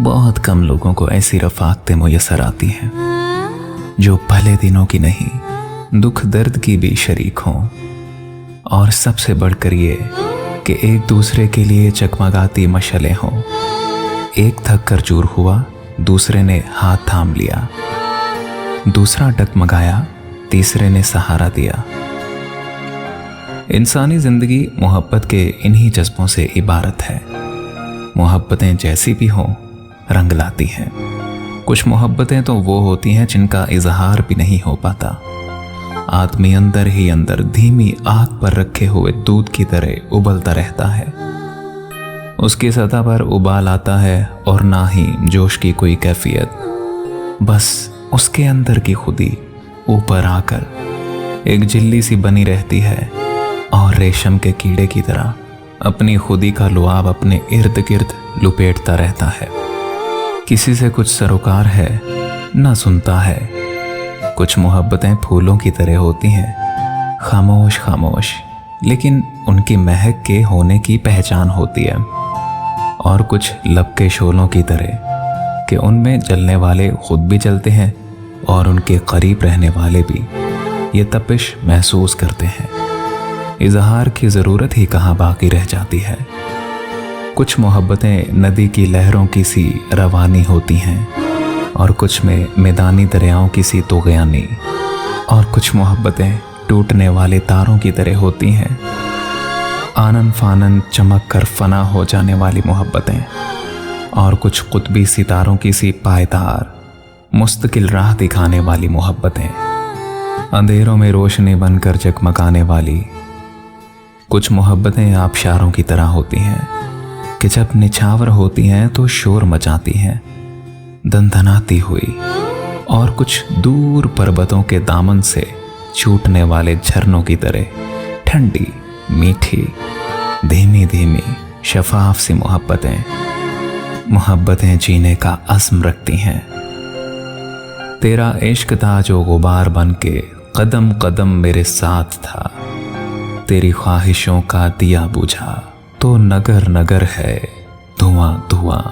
बहुत कम लोगों को ऐसी रफ़ाक़तें मुयस्सर आती हैं जो भले दिनों की नहीं, दुख दर्द की भी शरीक हों। और सबसे बढ़कर ये कि एक दूसरे के लिए चकमगाती मशलें हों। एक थक कर चूर हुआ, दूसरे ने हाथ थाम लिया, दूसरा डगमगाया, तीसरे ने सहारा दिया। इंसानी जिंदगी मोहब्बत के इन्हीं जज्बों से इबारत है। मोहब्बतें जैसी भी हों, रंग लाती हैं। कुछ मोहब्बतें तो वो होती हैं जिनका इजहार भी नहीं हो पाता। आदमी अंदर ही अंदर धीमी आग पर रखे हुए दूध की तरह उबलता रहता है। उसकी सतह पर उबाल आता है और ना ही जोश की कोई कैफियत। बस उसके अंदर की खुदी ऊपर आकर एक झिल्ली सी बनी रहती है और रेशम के कीड़े की तरह अपनी खुदी का लुआब अपने इर्द गिर्द लुपेटता रहता है। किसी से कुछ सरोकार है ना सुनता है। कुछ मोहब्बतें फूलों की तरह होती हैं, खामोश खामोश, लेकिन उनकी महक के होने की पहचान होती है। और कुछ लब के शोलों की तरह कि उनमें जलने वाले खुद भी जलते हैं और उनके करीब रहने वाले भी ये तपिश महसूस करते हैं। इजहार की ज़रूरत ही कहाँ बाकी रह जाती है। कुछ मोहब्बतें नदी की लहरों की सी रवानी होती हैं और कुछ में मैदानी दरियाओं की सी तोग़यानी। और कुछ मोहब्बतें टूटने वाले तारों की तरह होती हैं, आनन फानन चमक कर फना हो जाने वाली मोहब्बतें। और कुछ कुतबी सितारों की सी पायदार मुस्तकिल राह दिखाने वाली मोहब्बतें, अंधेरों में रोशनी बनकर जगमगाने वाली। कुछ मोहब्बतें आबशारों की तरह होती हैं कि जब निछावर होती हैं तो शोर मचाती हैं, दंदनाती हुई। और कुछ दूर पर्वतों के दामन से छूटने वाले झरनों की तरह ठंडी मीठी धीमी धीमी शफाफ सी मोहब्बतें जीने का अज़्म रखती हैं। तेरा इश्क था जो गुबार बन के कदम कदम मेरे साथ था। तेरी ख्वाहिशों का दिया बुझा तो नगर नगर है धुआं धुआं।